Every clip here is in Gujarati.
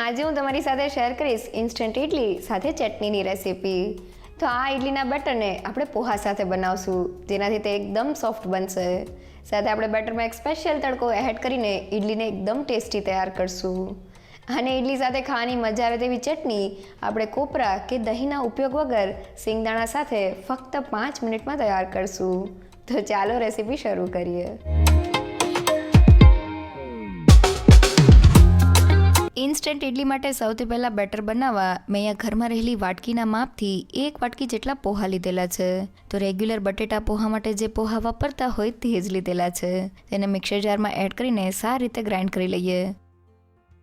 આજે હું તમારી સાથે શેર કરીશ ઇન્સ્ટન્ટ ઇડલી સાથે ચટણીની રેસીપી. તો આ ઇડલીના બેટરને આપણે પોહા સાથે બનાવશું, જેનાથી તે એકદમ સોફ્ટ બનશે. સાથે આપણે બેટરમાં એક સ્પેશિયલ તડકો એડ કરીને ઇડલીને એકદમ ટેસ્ટી તૈયાર કરશું. અને ઇડલી સાથે ખાવાની મજા આવે તેવી ચટણી આપણે કોપરા કે દહીંના ઉપયોગ વગર સિંગદાણા સાથે ફક્ત 5 મિનિટમાં તૈયાર કરશું. તો ચાલો રેસીપી શરૂ કરીએ. ઇન્સ્ટન્ટ ઇડલી માટે સૌથી પહેલાં બેટર બનાવવા મેં અહીંયા ઘરમાં રહેલી વાટકીના માપથી 1 વાટકી જેટલા પોહા લીધેલા છે. તો રેગ્યુલર બટેટા પોહા માટે જે પોહા વાપરતા હોય તે જ લીધેલા છે. તેને મિક્સર જારમાં એડ કરીને સારી રીતે ગ્રાઇન્ડ કરી લઈએ.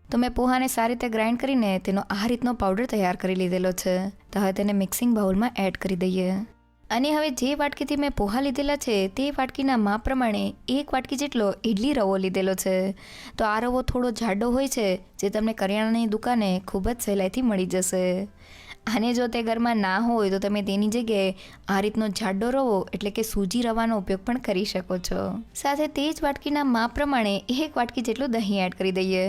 તો મેં પોહાને સારી રીતે ગ્રાઇન્ડ કરીને તેનો આ રીતનો પાવડર તૈયાર કરી લીધેલો છે. તો હવે તેને મિક્સિંગ બાઉલમાં એડ કરી દઈએ. અને હવે જે વાટકીથી મેં પોહા લીધેલા છે તે વાટકીના માપ પ્રમાણે 1 વાટકી જેટલો ઇડલી રવો લીધેલો છે. તો આ રવો થોડો જાડો હોય છે, જે તમને કરિયાણાની દુકાને ખૂબ જ સહેલાઈથી મળી જશે. અને જો તે ઘરમાં ના હોય તો તમે તેની જગ્યાએ આ રીતનો જાડો રવો એટલે કે સૂજી રવાનો ઉપયોગ પણ કરી શકો છો. સાથે તે જ વાટકીના માપ પ્રમાણે 1 વાટકી જેટલું દહીં એડ કરી દઈએ.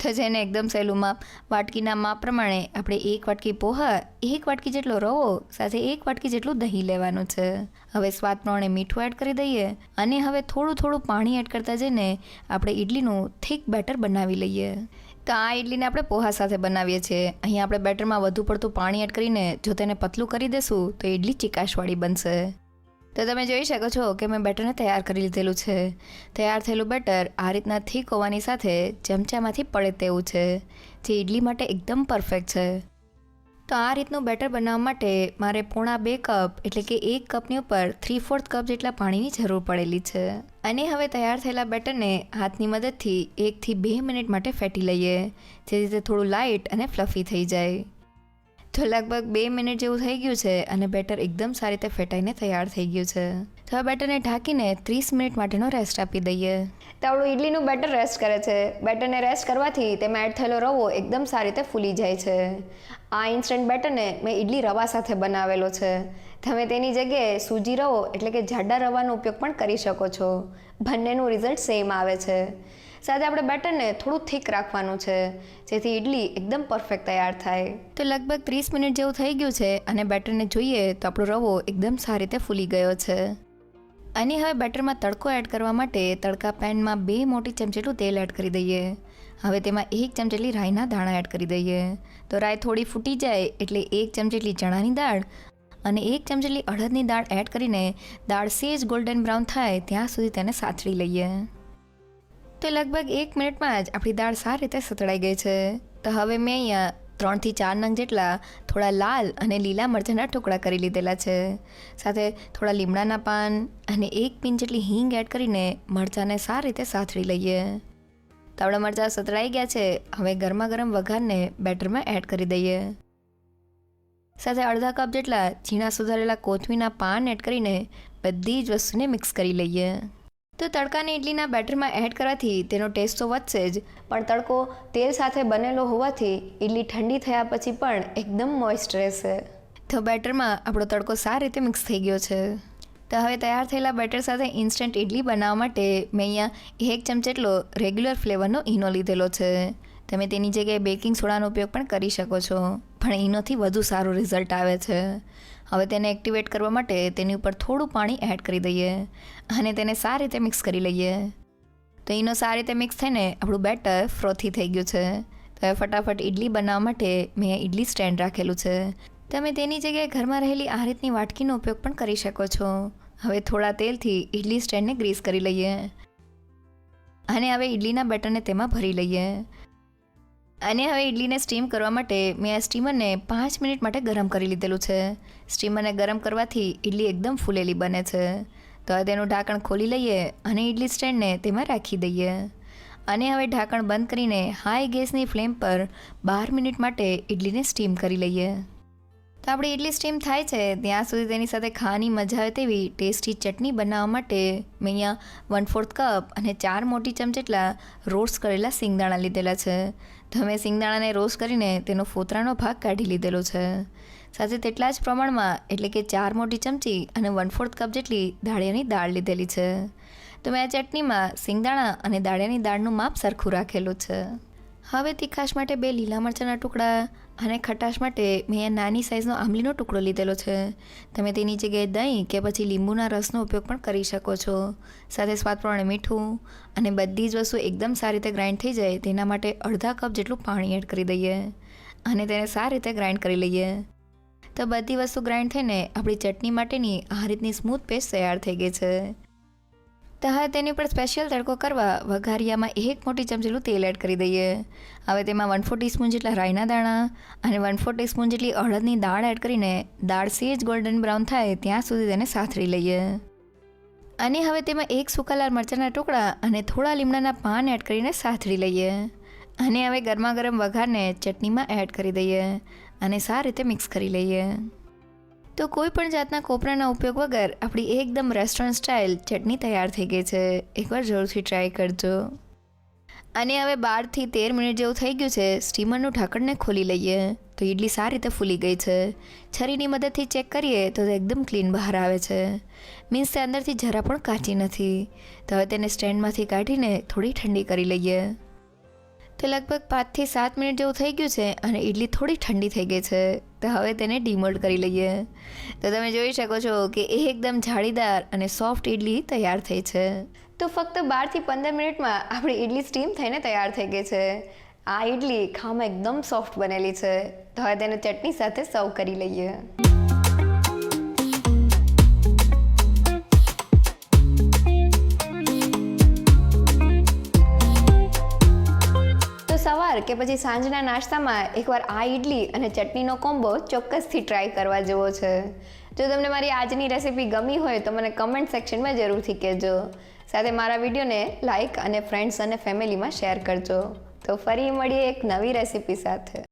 તો જેને એકદમ સહેલું માપ વાટકીના માપ પ્રમાણે આપણે 1 વાટકી પોહા, 1 વાટકી જેટલો રવો સાથે 1 વાટકી જેટલું દહીં લેવાનું છે. હવે સ્વાદ પ્રમાણે મીઠું એડ કરી દઈએ અને હવે થોડું પાણી એડ કરતા જઈને આપણે ઇડલીનું થીક બેટર બનાવી લઈએ. તો આ ઇડલીને આપણે પોહા સાથે બનાવીએ છીએ. અહીંયા આપણે બેટરમાં વધુ પડતું પાણી એડ કરીને જો તેને પતલું કરી દેશું તો ઇડલી ચીકાશવાળી બનશે. તો તમે જોઈ શકો છો કે મેં બેટરને તૈયાર કરી લીધેલું છે. તૈયાર થયેલું બેટર આ રીતના થીક હોવાની સાથે ચમચામાંથી પડે તેવું છે, જે ઇડલી માટે એકદમ પરફેક્ટ છે. તો આ રીતનું બેટર બનાવવા માટે મારે 2.5 કપ એટલે કે 1 કપની ઉપર 3/4 કપ જેટલા પાણીની જરૂર પડેલી છે. અને હવે તૈયાર થયેલા બેટરને હાથની મદદથી 1 થી 2 મિનિટ માટે ફેટી લઈએ, જેથી તે થોડું લાઇટ અને ફ્લફી થઈ જાય. તો લગભગ 2 મિનિટ જેવું થઈ ગયું છે અને બેટર એકદમ સારી રીતે ફેટાઈને તૈયાર થઈ ગયું છે. તો આ બેટરને ઢાંકીને 30 મિનિટ માટેનો રેસ્ટ આપી દઈએ. તો આપણું ઇડલીનું બેટર રેસ્ટ કરે છે. બેટરને રેસ્ટ કરવાથી તેમાં એડ થયેલો રવો એકદમ સારી રીતે ફૂલી જાય છે. આ ઇન્સ્ટન્ટ બેટરને મેં ઇડલી રવા સાથે બનાવેલો છે. તમે તેની જગ્યાએ સૂજી રવો એટલે કે જાડા રવાનો ઉપયોગ પણ કરી શકો છો. બંનેનું રિઝલ્ટ સેમ આવે છે. સાથે આપણે બેટરને થોડું થીક રાખવાનું છે, જેથી ઇડલી એકદમ પરફેક્ટ તૈયાર થાય. તો લગભગ 30 મિનિટ જેવું થઈ ગયું છે અને બેટરને જોઈએ તો આપણો રવો એકદમ સારી રીતે ફૂલી ગયો છે. અને હવે બેટરમાં તડકો એડ કરવા માટે તડકા પેનમાં 2 મોટી ચમચી જેટલું તેલ એડ કરી દઈએ. હવે તેમાં 1 ચમચી જેટલી રાઈના દાણા એડ કરી દઈએ. તો રાઈ થોડી ફૂટી જાય એટલે 1 ચમચી જેટલી ચણાની દાળ અને 1 ચમચી જેટલી અડદની દાળ એડ કરીને દાળ સેજ ગોલ્ડન બ્રાઉન થાય ત્યાં સુધી તેને સાતળી લઈએ. તો લગભગ 1 મિનિટમાં જ આપણી દાળ સારી રીતે સતળાઈ ગઈ છે. તો હવે મેં અહીંયા 3 થી 4 નંગ જેટલા થોડા લાલ અને લીલા મરચાંના ટુકડા કરી લીધેલા છે. સાથે થોડા લીમડાના પાન અને 1 પિંચ જેટલી હિંગ એડ કરીને મરચાંને સારી રીતે સાતળી લઈએ. તો આપણા મરચાં સતળાઈ ગયા છે. હવે ગરમા ગરમ વઘારને બેટરમાં એડ કરી દઈએ. સાથે અડધા કપ જેટલા ઝીણા સુધારેલા કોથમીરના પાન એડ કરીને બધી જ વસ્તુને મિક્સ કરી લઈએ. તો તડકાને ઇડલીના બેટરમાં એડ કરવાથી તેનો ટેસ્ટ તો વધશે જ, પણ તડકો તેલ સાથે બનેલો હોવાથી ઇડલી ઠંડી થયા પછી પણ એકદમ મોઇસ્ટ રહેશે. તો બેટરમાં આપણો તડકો સારી રીતે મિક્સ થઈ ગયો છે. તો હવે તૈયાર થયેલા બેટર સાથે ઇન્સ્ટન્ટ ઇડલી બનાવવા માટે મેં અહીંયા 1 ચમચી જેટલો રેગ્યુલર ફ્લેવરનો ઈનો લીધેલો છે. તમે તેની જગ્યાએ બેકિંગ સોડાનો ઉપયોગ પણ કરી શકો છો, પણ ઈનોથી વધુ સારું રિઝલ્ટ આવે છે. હવે તેને એક્ટિવેટ કરવા માટે તેની ઉપર થોડું પાણી એડ કરી દઈએ અને તેને સારી રીતે મિક્સ કરી લઈએ. તો ઈનો સારી રીતે મિક્સ થઈને આપણું બેટર ફ્રોથી થઈ ગયું છે. તો હવે ફટાફટ ઇડલી બનાવવા માટે મેં ઇડલી સ્ટેન્ડ રાખેલું છે. તમે તેની જગ્યાએ ઘરમાં રહેલી આ રીતની વાટકીનો ઉપયોગ પણ કરી શકો છો. હવે થોડા તેલથી ઇડલી સ્ટેન્ડને ગ્રીસ કરી લઈએ અને હવે ઇડલીના બેટરને તેમાં ભરી લઈએ. અને હવે ઇડલીને સ્ટીમ કરવા માટે મેં આ સ્ટીમરને 5 મિનિટ માટે ગરમ કરી લીધેલું છે. સ્ટીમરને ગરમ કરવાથી ઇડલી એકદમ ફૂલેલી બને છે. તો હવે તેનું ઢાંકણ ખોલી લઈએ અને ઇડલી સ્ટેન્ડને તેમાં રાખી દઈએ. અને હવે ઢાંકણ બંધ કરીને હાઈ ગેસની ફ્લેમ પર 12 મિનિટ માટે ઇડલીને સ્ટીમ કરી લઈએ. તો આપણી ઇડલી સ્ટીમ થાય છે ત્યાં સુધી તેની સાથે ખાવાની મજા આવે તેવી ટેસ્ટી ચટણી બનાવવા માટે મેં અહીંયા 1/4 કપ અને 4 મોટી ચમચી જેટલા રોસ્ટ કરેલા સિંગદાણા લીધેલા છે. તો મેં સિંગદાણાને રોસ્ટ કરીને તેનો ફોતરાનો ભાગ કાઢી લીધેલો છે. સાથે તેટલા જ પ્રમાણમાં એટલે કે 4 મોટી ચમચી અને 1/4 કપ જેટલી દાળિયાની દાળ લીધેલી છે. તો મેં આ ચટણીમાં સિંગદાણા અને દાળિયાની દાળનું માપ સરખું રાખેલું છે. હવે તીખાશ માટે 2 લીલા મરચાંના ટુકડા અને ખટાશ માટે મેં અહીંયા નાની સાઇઝનો આંબલીનો ટુકડો લીધેલો છે. તમે તેની જગ્યાએ દહીં કે પછી લીંબુના રસનો ઉપયોગ પણ કરી શકો છો. સાથે સ્વાદ પ્રમાણે મીઠું અને બધી જ વસ્તુ એકદમ સારી રીતે ગ્રાઇન્ડ થઈ જાય તેના માટે અડધા કપ જેટલું પાણી એડ કરી દઈએ અને તેને સારી રીતે ગ્રાઇન્ડ કરી લઈએ. તો બધી વસ્તુ ગ્રાઇન્ડ થઈને આપણી ચટણી માટેની આ રીતની સ્મૂથ પેસ્ટ તૈયાર થઈ ગઈ છે. તો હવે તેની પર સ્પેશિયલ તડકો કરવા વઘારિયામાં 1 મોટી ચમચી જેટલું તેલ એડ કરી દઈએ. હવે તેમાં 1/4 ટીસ્પૂન જેટલા રાઈના દાણા અને 1/4 ટીસ્પૂન જેટલી અડદની દાળ એડ કરીને દાળ સેજ ગોલ્ડન બ્રાઉન થાય ત્યાં સુધી તેને સાતળી લઈએ. અને હવે તેમાં 1 સૂકા લાલ મરચાંના ટુકડા અને થોડા લીમડાના પાન એડ કરીને સાતળી લઈએ. અને હવે ગરમા ગરમ વઘારને ચટણીમાં એડ કરી દઈએ અને સારી રીતે મિક્સ કરી લઈએ. તો કોઈ પણ જાતના કોપરાના ઉપયોગ વગર આપણી એકદમ રેસ્ટોરન્ટ સ્ટાઇલ ચટણી તૈયાર થઈ ગઈ છે. એકવાર જરૂરથી ટ્રાય કરજો. અને હવે 12 થી 13 મિનિટ જેવું થઈ ગયું છે. સ્ટીમરનું ઢાંકણને ખોલી લઈએ તો ઇડલી સારી રીતે ફૂલી ગઈ છે. છરીની મદદથી ચેક કરીએ તો તે એકદમ ક્લીન બહાર આવે છે. મીન્સ તે અંદરથી જરા પણ કાચી નથી. તો હવે તેને સ્ટેન્ડમાંથી કાઢીને થોડી ઠંડી કરી લઈએ. તો લગભગ 5 થી 7 મિનિટ જેવું થઈ ગયું છે અને ઇડલી થોડી ઠંડી થઈ ગઈ છે. તો હવે તેને ડીમોલ્ડ કરી લઈએ. તો તમે જોઈ શકો છો કે એ એકદમ જાળીદાર અને સોફ્ટ ઇડલી તૈયાર થઈ છે. તો ફક્ત 12 થી 15 મિનિટમાં આપણી ઇડલી સ્ટીમ થઈને તૈયાર થઈ ગઈ છે. આ ઇડલી ખાવામાં એકદમ સોફ્ટ બનેલી છે. તો હવે તેને ચટણી સાથે સર્વ કરી લઈએ. સવાર કે પછી સાંજના નાસ્તામાં એકવાર આ ઇડલી અને ચટણીનો કોમ્બો ચોક્કસથી ટ્રાય કરવા જેવો છે. જો તમને મારી આજની રેસિપી ગમી હોય તો મને કમેન્ટ સેક્શનમાં જરૂરથી કહેજો. સાથે મારા વિડીયોને લાઇક અને ફ્રેન્ડ્સ અને ફેમિલીમાં શેર કરજો. તો ફરી મળીએ એક નવી રેસિપી સાથે.